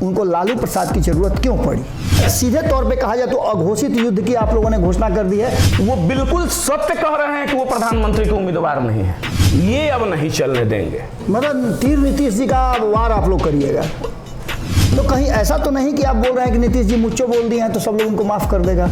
उनको लालू प्रसाद की जरूरत क्यों पड़ी? सीधे तौर पे कहा जाए तो अघोषित युद्ध की आप लोगों ने घोषणा कर दी है। वो बिल्कुल सत्य कह रहे हैं कि वो प्रधानमंत्री के उम्मीदवार नहीं है, ये अब नहीं चलने देंगे। मतलब तीर नीतीश जी का वार आप लोग करिएगा। तो कहीं ऐसा तो नहीं कि आप बोल रहे हैं कि नीतीश जी मुझको बोल दिए हैं तो सब लोग उनको माफ कर देगा?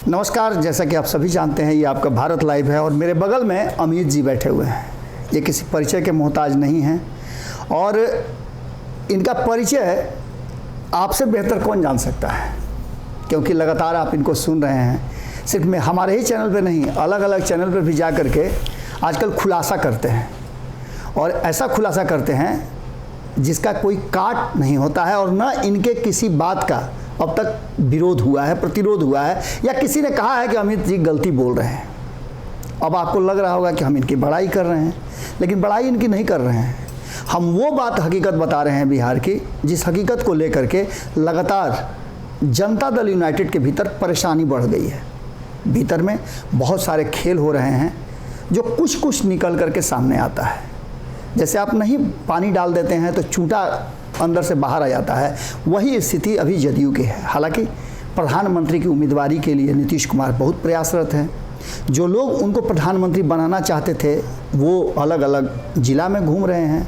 नमस्कार, जैसा कि आप सभी जानते हैं ये आपका भारत लाइव है और मेरे बगल में अमित जी बैठे हुए हैं। ये किसी परिचय के मोहताज नहीं हैं और इनका परिचय आपसे बेहतर कौन जान सकता है, क्योंकि लगातार आप इनको सुन रहे हैं। सिर्फ मैं हमारे ही चैनल पे नहीं, अलग अलग चैनल पे भी जा कर के आजकल खुलासा करते हैं और ऐसा खुलासा करते हैं जिसका कोई काट नहीं होता है और न इनके किसी बात का अब तक विरोध हुआ है, प्रतिरोध हुआ है या किसी ने कहा है कि अमित जी गलती बोल रहे हैं। अब आपको लग रहा होगा कि हम इनकी बड़ाई कर रहे हैं, लेकिन बड़ाई इनकी नहीं कर रहे हैं। हम वो बात हकीकत बता रहे हैं बिहार की, जिस हकीकत को लेकर के लगातार जनता दल यूनाइटेड के भीतर परेशानी बढ़ गई है। भीतर में बहुत सारे खेल हो रहे हैं जो कुछ कुछ निकल करके सामने आता है। जैसे आप नहीं पानी डाल देते हैं तो चूंटा अंदर से बाहर आ जाता है, वही स्थिति अभी जदयू की है। हालांकि प्रधानमंत्री की उम्मीदवारी के लिए नीतीश कुमार बहुत प्रयासरत हैं। जो लोग उनको प्रधानमंत्री बनाना चाहते थे वो अलग अलग जिला में घूम रहे हैं,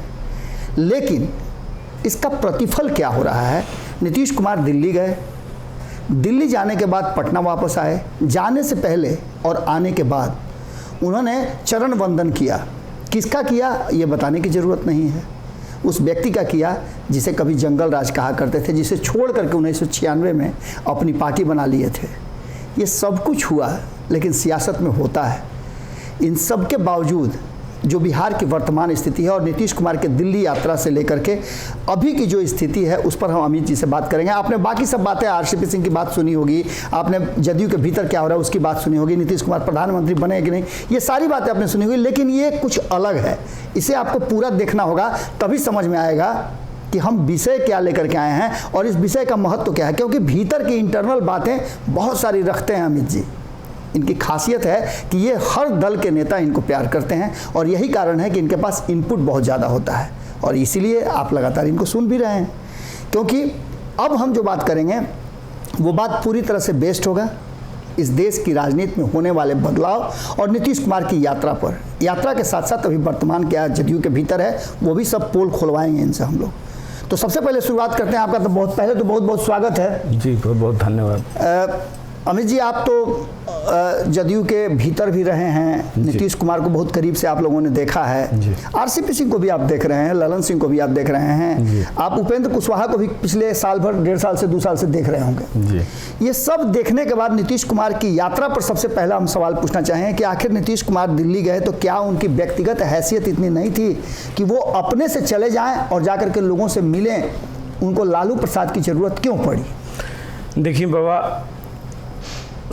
लेकिन इसका प्रतिफल क्या हो रहा है? नीतीश कुमार दिल्ली गए, दिल्ली जाने के बाद पटना वापस आए। जाने से पहले और आने के बाद उन्होंने चरण वंदन किया। किसका किया ये बताने की ज़रूरत नहीं है, उस व्यक्ति का किया जिसे कभी जंगल राज कहा करते थे, जिसे छोड़ करके 1996 में अपनी पार्टी बना लिए थे। ये सब कुछ हुआ, लेकिन सियासत में होता है। इन सब के बावजूद जो बिहार की वर्तमान स्थिति है और नीतीश कुमार के दिल्ली यात्रा से लेकर के अभी की जो स्थिति है उस पर हम अमित जी से बात करेंगे। आपने बाकी सब बातें आरसीपी सिंह की बात सुनी होगी, आपने जदयू के भीतर क्या हो रहा है उसकी बात सुनी होगी, नीतीश कुमार प्रधानमंत्री बने कि नहीं, ये सारी बातें आपने सुनी होगी। लेकिन ये कुछ अलग है, इसे आपको पूरा देखना होगा, तभी समझ में आएगा कि हम विषय क्या लेकर के आए हैं और इस विषय का महत्व क्या है। क्योंकि भीतर की इंटरनल बातें बहुत सारी रखते हैं अमित जी। इनकी खासियत है कि ये हर दल के नेता इनको प्यार करते हैं और यही कारण है कि इनके पास इनपुट बहुत ज़्यादा होता है और इसीलिए आप लगातार इनको सुन भी रहे हैं। क्योंकि अब हम जो बात करेंगे वो बात पूरी तरह से बेस्ड होगा इस देश की राजनीति में होने वाले बदलाव और नीतीश कुमार की यात्रा पर। यात्रा के साथ साथ अभी वर्तमान क्या जदयू के भीतर है वो भी सब पोल खोलवाएंगे इनसे हम लोग। तो सबसे पहले शुरुआत करते हैं। आपका तो बहुत पहले तो बहुत बहुत स्वागत है जी, बहुत बहुत धन्यवाद। अमित जी, आप तो जदयू के भीतर भी रहे हैं, नीतीश कुमार को बहुत करीब से आप लोगों ने देखा है, आरसीपी सिंह को भी आप देख रहे हैं, ललन सिंह को भी आप देख रहे हैं, आप उपेंद्र कुशवाहा को भी पिछले साल भर, 1.5 साल से 2 साल से देख रहे होंगे। ये सब देखने के बाद नीतीश कुमार की यात्रा पर सबसे पहला हम सवाल पूछना चाहें कि आखिर नीतीश कुमार दिल्ली गए तो क्या उनकी व्यक्तिगत हैसियत इतनी नहीं थी कि वो अपने से चले जाएं और जाकर के लोगों से मिलें? उनको लालू प्रसाद की जरूरत क्यों पड़ी? देखिए बाबा,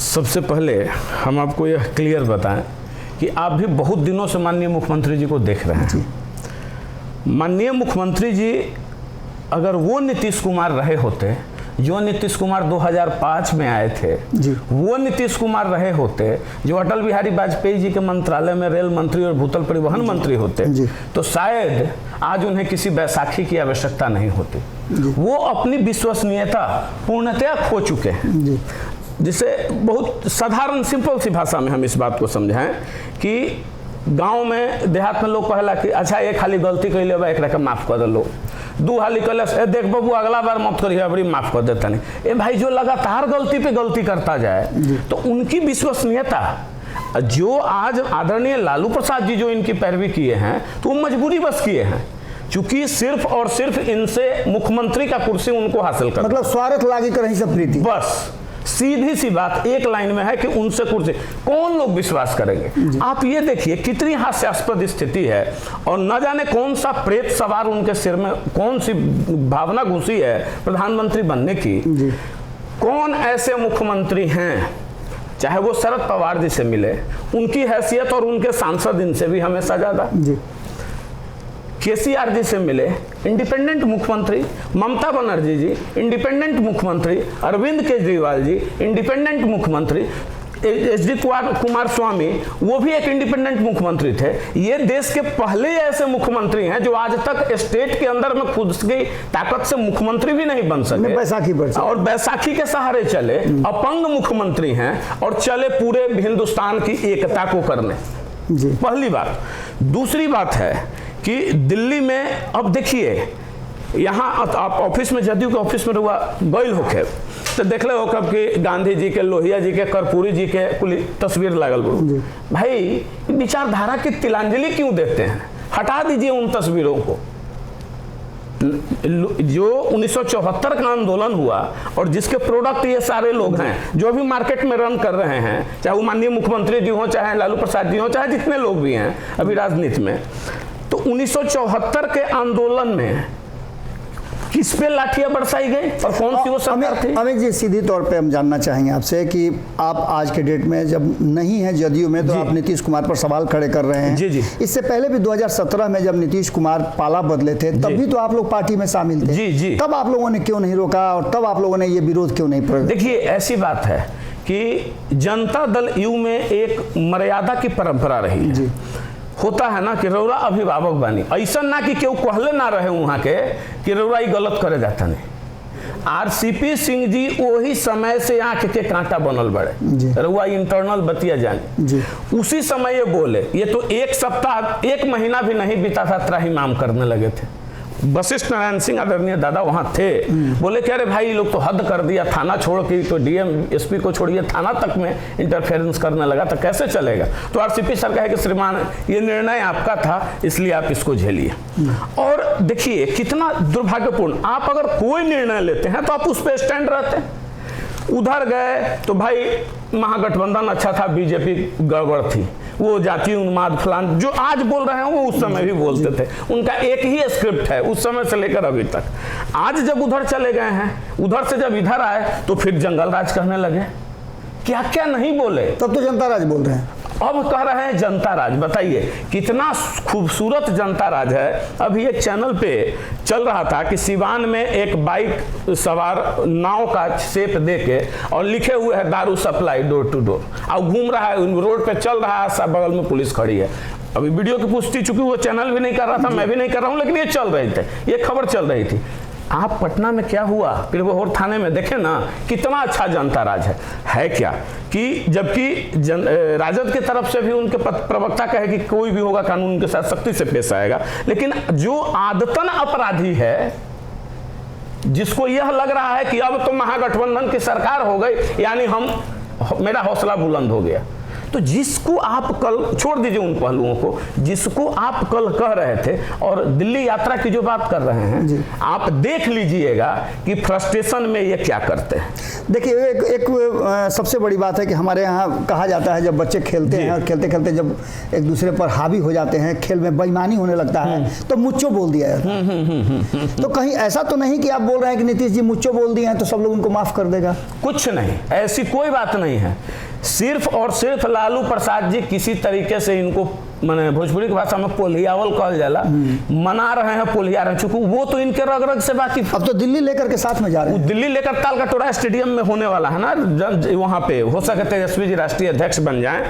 सबसे पहले हम आपको यह क्लियर बताएं कि आप भी बहुत दिनों से माननीय मुख्यमंत्री जी को देख रहे हैं। माननीय मुख्यमंत्री जी अगर वो नीतीश कुमार रहे होते जो नीतीश कुमार 2005 में आए थे, वो नीतीश कुमार रहे होते जो अटल बिहारी वाजपेयी जी के मंत्रालय में रेल मंत्री और भूतल परिवहन मंत्री होते, तो शायद आज उन्हें किसी बैसाखी की आवश्यकता नहीं होती। वो अपनी विश्वसनीयता पूर्णतया खो चुके हैं। जिसे बहुत साधारण सिंपल सी भाषा में हम इस बात को समझाएं कि गांव में देहात में लोग कहला कि अच्छा एक हाली गलती कैले बा एक माफ कर दो, 2 हाली कहला देख बाबू अगला बार मत करिए, बड़ी माफ कर देता नहीं। ए भाई, जो लगातार गलती पे गलती करता जाए तो उनकी विश्वसनीयता, जो आज आदरणीय लालू प्रसाद जी जो इनकी पैरवी किए हैं तो वो मजबूरी बस किए हैं, क्योंकि सिर्फ और सिर्फ इनसे मुख्यमंत्री का कुर्सी उनको हासिल कर, मतलब स्वार्थ लागी कर सब प्रीति, बस सीधी सी बात एक लाइन में है कि उनसे कुर्सी कौन लोग विश्वास करेंगे। आप ये देखिए कितनी हास्यास्पद स्थिति है और न जाने कौन सा प्रेत सवार उनके सिर में, कौन सी भावना घुसी है प्रधानमंत्री बनने की। कौन ऐसे मुख्यमंत्री हैं चाहे वो शरद पवार जी से मिले, उनकी हैसियत और उनके सांसद इनसे भी हमेशा ज़्यादा। जी। केसीआर जी से मिले, इंडिपेंडेंट मुख्यमंत्री, ममता बनर्जी जी इंडिपेंडेंट मुख्यमंत्री, अरविंद केजरीवाल जी इंडिपेंडेंट मुख्यमंत्री, एचडी कुमार स्वामी वो भी एक इंडिपेंडेंट मुख्यमंत्री थे। ये देश के पहले ऐसे मुख्यमंत्री हैं जो आज तक स्टेट के अंदर में खुद की ताकत से मुख्यमंत्री भी नहीं बन सके, बैसाखी पर और बैसाखी के सहारे चले, अपंग मुख्यमंत्री हैं और चले पूरे हिंदुस्तान की एकता को करने। जी। पहली बात। दूसरी बात है कि दिल्ली में अब देखिए, यहाँ आप ऑफिस में, जदयू के ऑफिस में रुआ गई होके तो देख ले हो कब कि गांधी जी के, लोहिया जी के, कर्पूरी जी के कुल तस्वीर लागल बड़ू। भाई विचारधारा की तिलांजलि क्यों देते हैं? हटा दीजिए उन तस्वीरों को। जो 1974 का आंदोलन हुआ और जिसके प्रोडक्ट ये सारे लोग हैं जो अभी मार्केट में रन कर रहे हैं, चाहे वो माननीय मुख्यमंत्री जी हो, चाहे लालू प्रसाद जी हो, चाहे जितने लोग भी हैं अभी राजनीति में, तो 1974 के आंदोलन में किस पे लाठियां बरसाई गई और कौन सी वो सरकार थी? अमित जी, सीधी तौर पे हम जानना चाहेंगे आपसे कि आप आज के डेट में जब नहीं है जदयू में तो आप नीतीश कुमार पर सवाल खड़े कर रहे हैं। जी जी। इससे पहले भी 2017 में जब नीतीश कुमार पाला बदले थे तब भी तो आप लोग पार्टी में शामिल थे। जी जी। तब आप लोगों ने क्यों नहीं रोका और तब आप लोगों ने ये विरोध क्यों नहीं प्रकट? देखिए, ऐसी बात है कि जनता दल यू में एक मर्यादा की परंपरा रही है। जी। होता है ना कि रौरा अभिभावक बनी, ऐसा ना कि केहू कहले ना रहे वहां के कि रौरा ये गलत करे जाता नहीं। आरसीपी सिंह जी वही समय से आंख के कांटा बनल बड़े, रउआ इंटरनल बतिया जाने, उसी समय ये बोले। ये तो एक सप्ताह, एक महीना भी नहीं बीता था त्राहिमाम करने लगे थे। वशिष्ठ नारायण सिंह आदरणीय दादा वहां थे, बोले कि अरे भाई ये लोग तो हद कर दिया, थाना छोड़ के तो डीएम एसपी को छोड़िए थाना तक में इंटरफेरेंस करने लगा, तो कैसे चलेगा? तो आरसीपी सर कहे कि श्रीमान ये निर्णय आपका था इसलिए आप इसको झेलिए। और देखिए कितना दुर्भाग्यपूर्ण, आप अगर कोई निर्णय लेते हैं तो आप उस पर स्टैंड रहते हैं। उधर गए तो भाई महागठबंधन अच्छा था, बीजेपी गड़बड़ थी, वो जातीय उन्माद फलान जो आज बोल रहे हैं वो उस समय भी बोलते थे। उनका एक ही स्क्रिप्ट है उस समय से लेकर अभी तक। आज जब उधर चले गए हैं, उधर से जब इधर आए तो फिर जंगल राज करने लगे। क्या क्या नहीं बोले, तब तो जनता राज बोल रहे हैं, अब कह रहे हैं जनता राज। बताइए कितना खूबसूरत जनता राज है। अभी एक चैनल पे चल रहा था कि सिवान में एक बाइक सवार नाव का शेप देके और लिखे हुए है दारू सप्लाई डोर टू डोर, और घूम रहा है रोड पे, चल रहा है, बगल में पुलिस खड़ी है। अभी वीडियो की पुष्टि चूंकि वो चैनल भी नहीं कर रहा था, मैं भी नहीं कर रहा हूँ, लेकिन ये चल रहे थे, ये खबर चल रही थी। आप पटना में क्या हुआ, फिर वो और थाने में देखें ना, कितना अच्छा जनता राज है क्या कि जबकि राजद की तरफ से भी उनके प्रवक्ता कहे कि कोई भी होगा कानून के साथ सख्ती से पेश आएगा, लेकिन जो आदतन अपराधी है, जिसको यह लग रहा है कि अब तो महागठबंधन की सरकार हो गई यानी मेरा हौसला बुलंद हो गया, तो जिसको आप कल, छोड़ दीजिए उन पहलुओं को, जिसको आप कल कह रहे थे और दिल्ली यात्रा की जो बात कर रहे हैं, आप देख लीजिएगा कि फ्रस्ट्रेशन में ये क्या करते हैं। देखिए एक सबसे बड़ी बात है कि हमारे यहाँ कहा जाता है जब बच्चे खेलते हैं और खेलते खेलते जब एक दूसरे पर हावी हो जाते हैं, खेल में बेईमानी होने लगता है तो मुच्चो बोल दिया है। तो कहीं ऐसा तो नहीं कि आप बोल रहे हैं कि नीतीश जी मुच्चो बोल दिए हैं तो सब लोग उनको माफ कर देगा? कुछ नहीं, ऐसी कोई बात नहीं है। सिर्फ और सिर्फ लालू प्रसाद जी किसी तरीके से इनको, मैंने भोजपुरी की भाषा में पोलियावल कहल जाला, मना रहे हैं, पोलिया रहे, चूंकि वो तो इनके रग रग से बाकी। अब तो दिल्ली लेकर के साथ में जा रहे हैं, दिल्ली लेकर तालकटोरा स्टेडियम में होने वाला है ना, वहां पे हो सके तेजस्वी जी राष्ट्रीय अध्यक्ष बन जाएं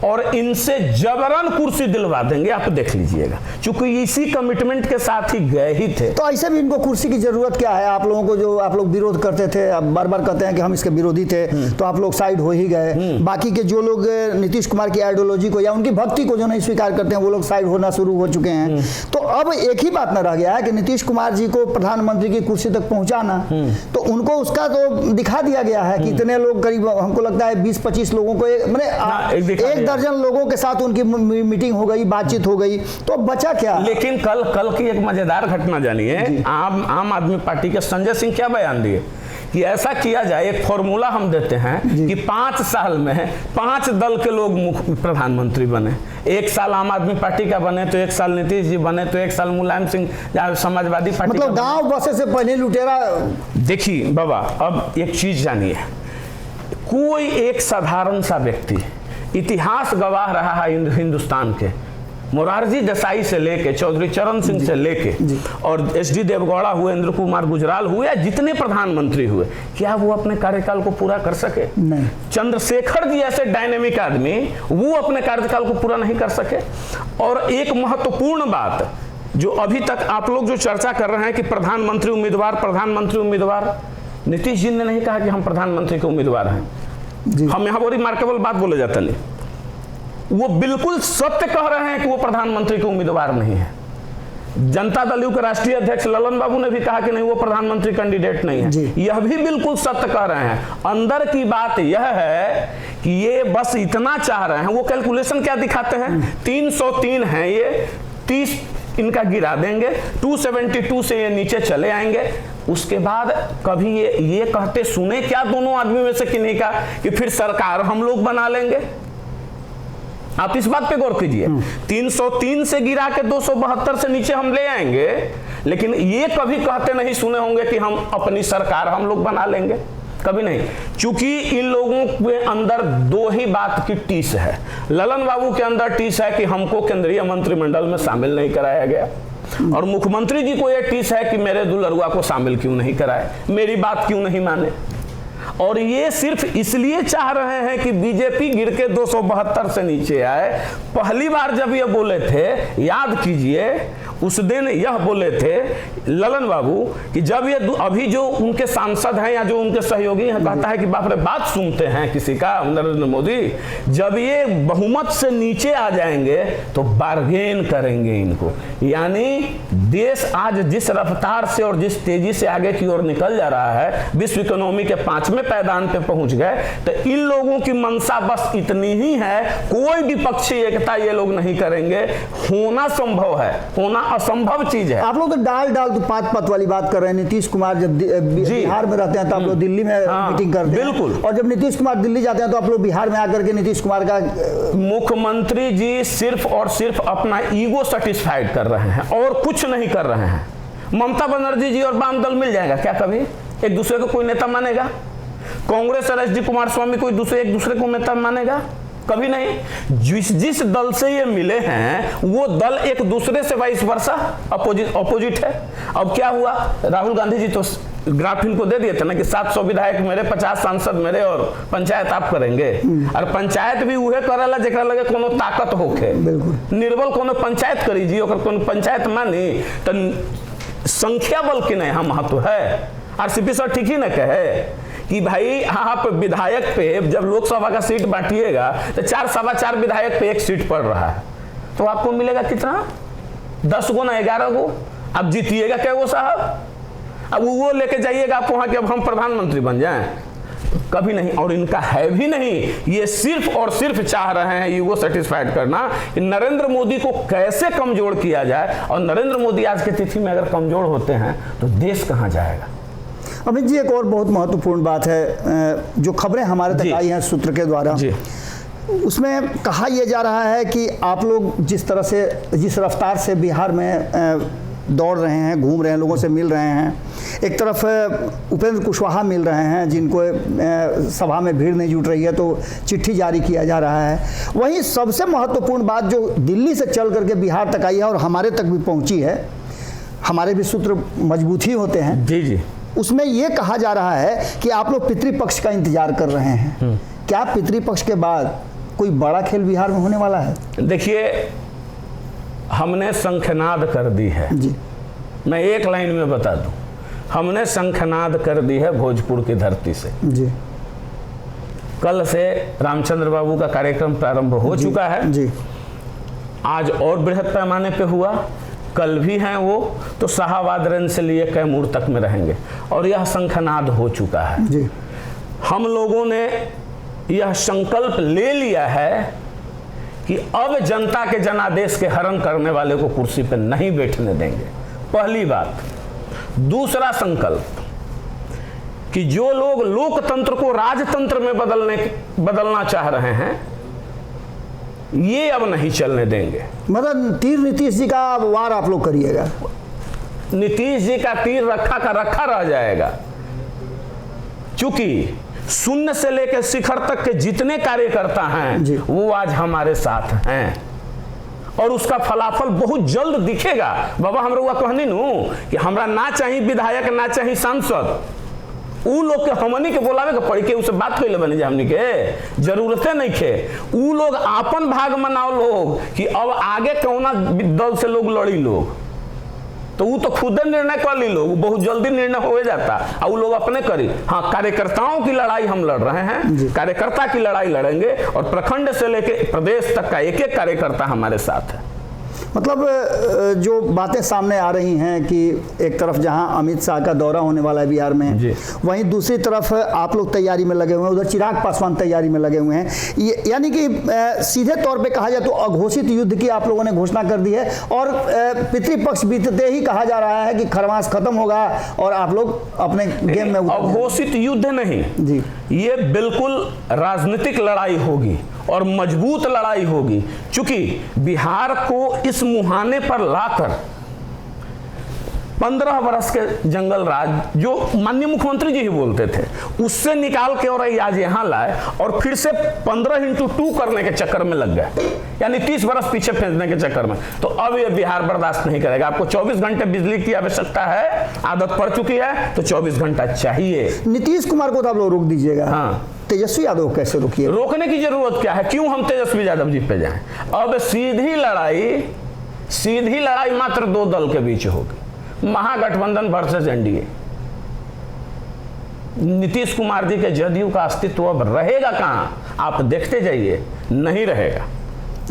और इनसे जबरन कुर्सी दिलवा देंगे, आप देख लीजिएगा, क्योंकि इसी कमिटमेंट के साथ ही गए ही थे। तो ऐसे भी इनको कुर्सी की जरूरत क्या है? आप लोगों को, जो आप लोग विरोध करते थे, अब बार बार कहते हैं कि हम इसके विरोधी थे, तो आप लोग साइड हो ही गए। बाकी के जो लोग नीतीश कुमार की आइडियोलॉजी को या उनकी भक्ति को जो नहीं स्वीकार करते हैं वो लोग साइड होना शुरू हो चुके हैं। तो अब एक ही बात न रह गया है कि नीतीश कुमार जी को प्रधानमंत्री की कुर्सी तक पहुंचाना, तो उनको उसका तो दिखा दिया गया है कि इतने लोग, करीब हमको लगता है 20-25 लोगों को, एक दर्जन लोगों के साथ उनकी मीटिंग हो गई, बातचीत हो गई, तो बचा क्या? लेकिन कल की एक मजेदार घटना जानिए, आम आदमी पार्टी के संजय सिंह क्या बयान दिए कि ऐसा किया जाए, एक फॉर्मूला हम देते हैं कि 5 साल में 5 दल के लोग प्रधानमंत्री बने, 1 साल आम आदमी पार्टी का बने तो 1 साल नीतीश जी बने तो 1 साल मुलायम सिंह समाजवादी पार्टी, मतलब गांव बसे से पहले लुटेरा। देखिए बाबा, अब एक चीज जानिए, कोई एक साधारण सा व्यक्ति, इतिहास गवाह रहा है हिंदुस्तान के, मोरारजी देसाई से लेके चौधरी चरण सिंह से लेके और एसडी देवगौड़ा हुए, इंद्र कुमार गुजराल हुए, या जितने प्रधानमंत्री हुए, क्या वो अपने कार्यकाल को पूरा कर सके? नहीं। चंद्रशेखर जी ऐसे डायनेमिक आदमी, वो अपने कार्यकाल को पूरा नहीं कर सके। और एक महत्वपूर्ण बात जो अभी तक आप लोग जो चर्चा कर रहे हैं कि प्रधानमंत्री उम्मीदवार, नीतीश जी ने नहीं कहा कि हम प्रधानमंत्री के उम्मीदवार हैं। हम यहाँ बड़ी रिमार्केबल बात बोले जाता नहीं, वो बिल्कुल सत्य कह रहे हैं कि वो प्रधानमंत्री के उम्मीदवार नहीं है। जनता दल के राष्ट्रीय अध्यक्ष ललन बाबू ने भी कहा कि नहीं, वो प्रधानमंत्री कैंडिडेट नहीं है। यह भी बिल्कुल सत्य कह रहे हैं। अंदर की बात यह है कि ये बस इतना चाह रहे हैं। वो कैलकुलेशन क्या दिखाते हैं? 303 है ये, 30 इनका गिरा देंगे, 272 से ये नीचे चले आएंगे। उसके बाद कभी ये कहते सुने क्या दोनों आदमी में से किन्हीं का कि फिर सरकार हम लोग बना लेंगे? आप इस बात पे गौर कीजिए। 303 से गिरा के 272 से नीचे हम ले आएंगे, लेकिन ये कभी कहते नहीं सुने होंगे कि हम अपनी सरकार हम लोग बना लेंगे, कभी नहीं। क्योंकि इन लोगों के अंदर दो ही बात की टीस है। ललन बाबू के अंदर टीस है कि हमको केंद्रीय मंत्रिमंडल में शामिल नहीं कराया गया, और मुख्यमंत्री जी को यह टीस है कि मेरे दुलरुआ को शामिल क्यों नहीं कराए, मेरी बात क्यों नहीं माने। और ये सिर्फ इसलिए चाह रहे हैं कि बीजेपी गिर के 272 से नीचे आए। पहली बार जब ये बोले थे, याद कीजिए, उस दिन यह बोले थे ललन बाबू कि जब ये अभी जो उनके सांसद हैं या जो उनके सहयोगी हैं, कहता है कि बाप रे बात सुनते हैं किसी का, नरेंद्र मोदी, जब ये बहुमत से नीचे आ जाएंगे तो बार्गेन करेंगे इनको। यानी देश आज जिस रफ्तार से और जिस तेजी से आगे की ओर निकल जा रहा है, विश्व इकोनॉमी के 5वें पायदान पे पहुंच गए, तो इन लोगों की मंशा बस इतनी ही है, कोई विपक्षी एकता ये लोग नहीं करेंगे। होना संभव है, होना असंभव चीज है। आप लोग तो डाल तो पात पत वाली बात कर रहे हैं। नीतीश कुमार जब बिहार में रहते हैं तो आप लोग दिल्ली में मीटिंग करते हैं, बिल्कुल। और जब नीतीश कुमार दिल्ली जाते हैं तो आप लोग बिहार में आकर के नीतीश कुमार का, मुख्यमंत्री जी सिर्फ और सिर्फ अपना ईगो सेटिस्फाइड कर रहे हैं और कुछ नहीं कर रहे हैं। ममता बनर्जी जी और वाम दल मिल जाएगा क्या? कभी एक दूसरे को कोई नेता मानेगा? कांग्रेस और एचडी कुमारस्वामी कोई एक दूसरे को नेता मानेगा? कभी नहीं। जिस दल से ये मिले हैं वो दल एक दूसरे से वाइस वर्सा अपोजिट है। अब क्या हुआ, राहुल गांधी जी तो ग्राफ इनको दे दिए थे ना कि 700 विधायक मेरे, 50 सांसद मेरे, और पंचायत आप करेंगे। और पंचायत भी उहे करेला जेकरा लगे कोनो ताकत होखे, निर्बल कोनो पंचायत करी जी, ओकर कोनो पंचायत मानी तो संख्या बल की नहीं हम महत्व है। आरसीपी सर ठीक ही न कहे कि भाई आप विधायक पे जब लोकसभा का सीट बांटिएगा तो 4 विधायक पे एक सीट पड़ रहा है, तो आपको मिलेगा कितना? 10 गो ना 11 गो। अब जीतिएगा क्या वो साहब? अब वो लेके जाइएगा आप वहां कि अब हम प्रधानमंत्री बन जाएं? कभी नहीं। और इनका है भी नहीं, ये सिर्फ और सिर्फ चाह रहे हैं ईगो सेटिस्फाइड करना कि नरेंद्र मोदी को कैसे कमजोर किया जाए। और नरेंद्र मोदी आज की तिथि में अगर कमजोर होते हैं तो देश कहां जाएगा? अमित जी, एक और बहुत महत्वपूर्ण बात है, जो खबरें हमारे तक आई हैं सूत्र के द्वारा, उसमें कहा यह जा रहा है कि आप लोग जिस तरह से, जिस रफ्तार से बिहार में दौड़ रहे हैं, घूम रहे हैं, लोगों से मिल रहे हैं, एक तरफ उपेंद्र कुशवाहा मिल रहे हैं जिनको सभा में भीड़ नहीं जुट रही है तो चिट्ठी जारी किया जा रहा है, वहीं सबसे महत्वपूर्ण बात जो दिल्ली से चल करके बिहार तक आई है और हमारे तक भी पहुंची है, हमारे भी सूत्र मजबूत ही होते हैं जी, उसमें यह कहा जा रहा है कि आप लोग पितृपक्ष का इंतजार कर रहे हैं। क्या पितृपक्ष के बाद कोई बड़ा खेल बिहार में होने वाला है? देखिए, हमने शंखनाद कर दी है जी। मैं एक लाइन में बता दूं, हमने शंखनाद कर दी है भोजपुर की धरती से जी। कल से रामचंद्र बाबू का कार्यक्रम प्रारंभ हो चुका है जी। आज और बृहद पैमाने पे हुआ, कल भी हैं वो, तो शाहाबाद रेंज से लिए कैमूर तक में रहेंगे और यह शंखनाद हो चुका है जी। हम लोगों ने यह संकल्प ले लिया है कि अब जनता के जनादेश के हरण करने वाले को कुर्सी पर नहीं बैठने देंगे, पहली बात। दूसरा संकल्प कि जो लोग लोकतंत्र को राजतंत्र में बदलना चाह रहे हैं, ये अब नहीं चलने देंगे। मतलब तीर नीतीश जी का वार आप लोग करिएगा? नीतीश जी का तीर रखा का रखा रह जाएगा, क्योंकि शून्य से लेकर शिखर तक के जितने कार्यकर्ता हैं वो आज हमारे साथ हैं और उसका फलाफल बहुत जल्द दिखेगा। बाबा हमरा कहनी नू कि हमरा ना चाहिए विधायक, ना चाहिए सांसद, उ लोग के हमनी के बोलावे के पड़ी के उससे बात कैले बनी जे हमनी के जरूरते नहीं खे। उ लोग आपन भाग मनाओ लोग कि अब आगे कौना दल से लोग लड़ी लोग, तो वो तो खुद निर्णय कर ली लोग, बहुत जल्दी निर्णय हो जाता और वो लोग अपने करी। हाँ, कार्यकर्ताओं की लड़ाई हम लड़ रहे हैं, कार्यकर्ता की लड़ाई लड़ेंगे और प्रखंड से लेकर प्रदेश तक का एक एक कार्यकर्ता हमारे साथ है। मतलब जो बातें सामने आ रही हैं कि एक तरफ जहां अमित शाह का दौरा होने वाला है बिहार में, वहीं दूसरी तरफ आप लोग तैयारी में लगे हुए हैं, उधर चिराग पासवान तैयारी में लगे हुए हैं, यानी कि सीधे तौर पे कहा जाए तो अघोषित युद्ध की आप लोगों ने घोषणा कर दी है और पितृपक्ष बीतते ही कहा जा रहा है कि खरमास खत्म होगा और आप लोग अपने गेम में। अघोषित युद्ध नहीं जी, ये बिल्कुल राजनीतिक लड़ाई होगी और मजबूत लड़ाई होगी, क्योंकि बिहार को इस मुहाने पर लाकर 15 वर्ष के जंगल राज जो माननीय मुख्यमंत्री जी ही बोलते थे उससे निकाल के और आज यहाँ लाए और फिर से 15x2 करने के चक्कर में लग गए, यानी 30 वर्ष पीछे फेंकने के चक्कर में। तो अब ये बिहार बर्दाश्त नहीं करेगा। आपको 24 घंटे बिजली की आवश्यकता है, आदत पड़ चुकी है, तो 24 घंटा चाहिए। नीतीश कुमार को तो आप लोग रोक दीजिएगा। हाँ, तेजस्वी यादव कैसे रोकिए? रोकने की जरूरत क्या है? क्यों हम तेजस्वी यादव जी पे जाएं? अब सीधी लड़ाई मात्र 2 दल के बीच होगी, महागठबंधन वर्सेस एनडीए। नीतीश कुमार जी के जदयू का अस्तित्व अब रहेगा कहां? आप देखते जाइए, नहीं रहेगा।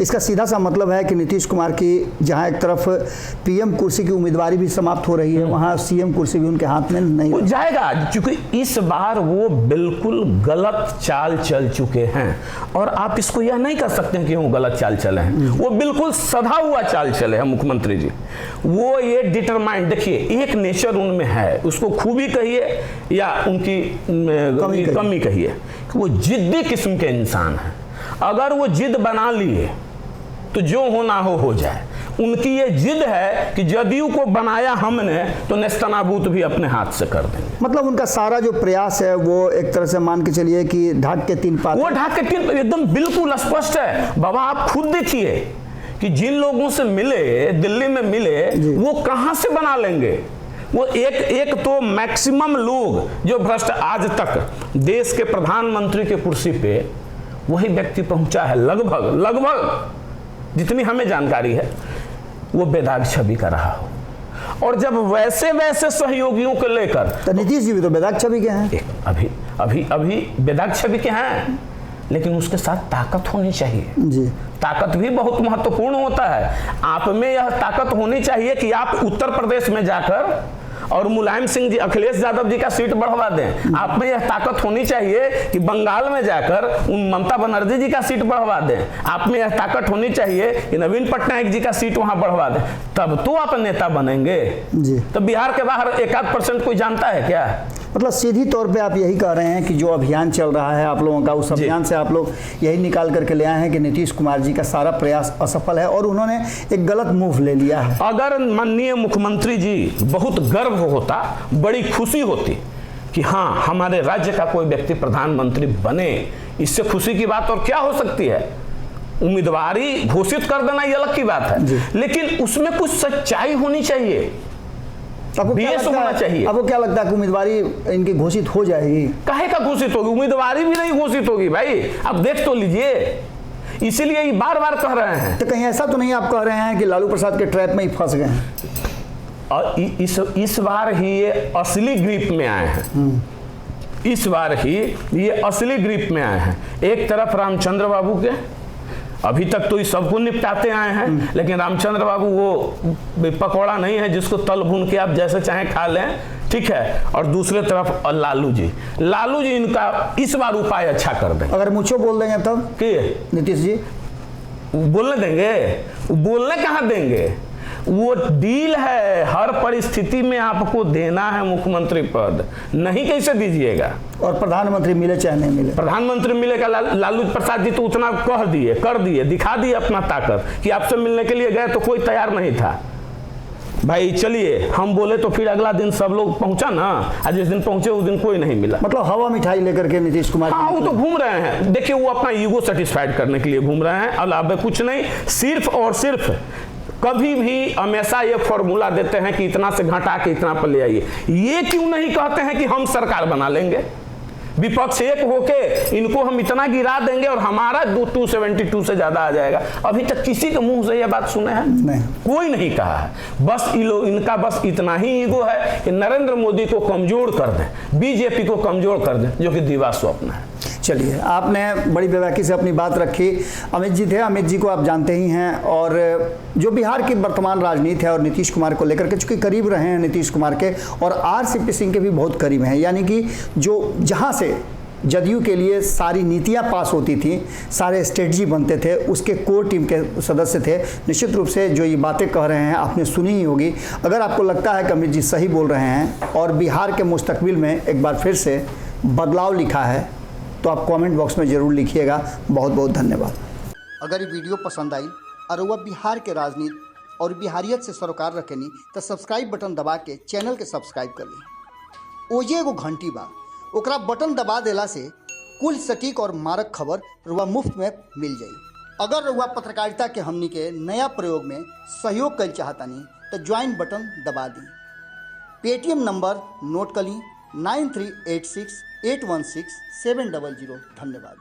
इसका सीधा सा मतलब है कि नीतीश कुमार की जहां एक तरफ पीएम कुर्सी की उम्मीदवारी भी समाप्त हो रही है, वहां सीएम कुर्सी भी उनके हाथ में नहीं हो जाएगा, क्योंकि इस बार वो बिल्कुल गलत चाल चल चुके हैं और आप इसको यह नहीं कर सकते हैं कि वो गलत चाल चले हैं। वो बिल्कुल सधा हुआ चाल चले हैं मुख्यमंत्री जी। वो ये डिटरमाइंड, देखिए एक नेचर उनमें है, उसको खूबी कहिए या उनकी कमी कहिए, वो जिद्दी किस्म के इंसान हैं। अगर वो जिद बना लिए तो जो होना हो जाए। उनकी ये जिद है कि जदयू को बनाया हमने तो नेस्तनाबूत भी अपने हाथ से कर देंगे। मतलब उनका सारा जो प्रयास है वो एक तरह से मान के चलिए कि ढाक के 3 पात, वो ढाक के 3 एकदम बिल्कुल स्पष्ट है। बाबा आप खुद देखिए कि जिन लोगों से मिले, दिल्ली में मिले, वो कहां से बना लेंगे। वो एक तो मैक्सिमम लोग जो भ्रष्ट आज तक देश के प्रधानमंत्री के कुर्सी पे वही व्यक्ति पहुंचा है, लगभग जितनी हमें जानकारी है, वो बेदाग छवि का रहा हो। और जब वैसे सहयोगियों को लेकर, तो नीतीश जी भी तो बेदाग छवि के हैं। अभी बेदाग छवि के हैं, लेकिन उसके साथ ताकत होनी चाहिए जी। ताकत भी बहुत महत्वपूर्ण होता है। आप में यह ताकत होनी चाहिए कि आप उत्तर प्रदेश में जाकर और मुलायम सिंह जी, अखिलेश यादव जी का सीट बढ़वा दें। आप में यह ताकत होनी चाहिए कि बंगाल में जाकर ममता बनर्जी जी का सीट बढ़वा दें। आप में यह ताकत होनी चाहिए कि नवीन पटनायक जी का सीट वहां बढ़वा दें, तब तो आप नेता बनेंगे जी। तो बिहार के बाहर 1-8% कोई जानता है क्या? मतलब सीधी तौर पे आप यही कह रहे हैं कि जो अभियान चल रहा है आप लोगों का, उस अभियान से आप लोग यही निकाल करके ले आए हैं कि नीतीश कुमार जी का सारा प्रयास असफल है और उन्होंने एक गलत मूव ले लिया है। अगर माननीय मुख्यमंत्री जी बहुत गर्व होता, बड़ी खुशी होती कि हाँ हमारे राज्य का कोई व्यक्ति प्रधानमंत्री बने, इससे खुशी की बात और क्या हो सकती है। उम्मीदवारी घोषित कर देना ये अलग की बात है, लेकिन उसमें कुछ सच्चाई होनी चाहिए, आपको क्या लगता है कि उम्मीदवारी इनकी घोषित हो जाएगी? काहे का घोषित होगी? उम्मीदवारी भी नहीं घोषित होगी भाई, आप देख तो लीजिए। इसीलिए ये बार-बार कह रहे हैं। तो कहीं ऐसा तो नहीं आप कह रहे हैं कि लालू प्रसाद के ट्रैप में ही फंस गए हैं? और इस बार ही ये असली ग्रिप में आए हैं। इस बार ही ये असली ग्रिप में आए हैं। एक तरफ रामचंद्र बाबू के, अभी तक तो ये सबको निपटाते आए हैं, लेकिन रामचंद्र बाबू वो पकौड़ा नहीं है जिसको तल भून के आप जैसे चाहे खा लें, ठीक है। और दूसरे तरफ लालू जी इनका इस बार उपाय अच्छा कर दें। अगर मुझको बोल देंगे तब कि नीतीश जी बोलने देंगे? बोलने कहाँ देंगे? वो डील है, हर परिस्थिति में आपको देना है मुख्यमंत्री पद, नहीं कैसे दीजिएगा। और प्रधानमंत्री मिले चाहे नहीं मिले, प्रधानमंत्री मिलेगा। लालू प्रसाद जी तो उतना कह दिए, कर दिए, दिखा दिए अपना ताकत कि आपसे मिलने के लिए गए तो कोई तैयार नहीं था। भाई चलिए हम बोले तो फिर अगला दिन सब लोग पहुंचा ना, और जिस दिन पहुंचे उस दिन कोई नहीं मिला। मतलब हवा मिठाई लेकर के नीतीश कुमार, हाँ वो तो घूम रहे हैं, देखिए वो अपना ईगो सेटिस्फाइड करने के लिए घूम रहे हैं, अलावा कुछ नहीं। सिर्फ और सिर्फ कभी भी हमेशा ये फॉर्मूला देते हैं कि इतना से घटा के इतना पर ले आइए। ये क्यों नहीं कहते हैं कि हम सरकार बना लेंगे, विपक्ष एक होके इनको हम इतना गिरा देंगे और हमारा 272 से ज्यादा आ जाएगा। अभी तक किसी के मुंह से ये बात सुने हैं? नहीं, कोई नहीं कहा है। बस इनका बस इतना ही ईगो है कि नरेंद्र मोदी को कमजोर कर दें, बीजेपी को कमजोर कर दें, जो कि दिवा स्वप्न है। चलिए, आपने बड़ी बेबाकी से अपनी बात रखी। अमित जी थे, अमित जी को आप जानते ही हैं, और जो बिहार की वर्तमान राजनीति है और नीतीश कुमार को लेकर के चूँकि करीब रहे हैं नीतीश कुमार के, और आरसीपी सिंह के भी बहुत करीब हैं, यानी कि जो जहाँ से जदयू के लिए सारी नीतियां पास होती थी, सारे स्ट्रेटजी बनते थे, उसके कोर टीम के सदस्य थे। निश्चित रूप से जो ये बातें कह रहे हैं आपने सुनी ही होगी। अगर आपको लगता है कि अमित जी सही बोल रहे हैं और बिहार के मुस्तकबिल में एक बार फिर से बदलाव लिखा है, तो आप कमेंट बॉक्स में ज़रूर लिखिएगा। बहुत बहुत धन्यवाद। अगर ये वीडियो पसंद आई और वह बिहार के राजनीति और बिहारियत से सरोकार रखेनी तो सब्सक्राइब बटन दबा के चैनल के सब्सक्राइब कर ली। ओजे एगो घंटी बा, ओकरा बटन दबा देला से कुल सटीक और मारक खबर रुआ मुफ्त में मिल जाई। अगर रुआ पत्रकारिता के हमनी के नया प्रयोग में सहयोग कर चाहतानी तो ज्वाइन बटन दबा दी। पेटीएम नंबर नोट कर ली 9386816700। धन्यवाद।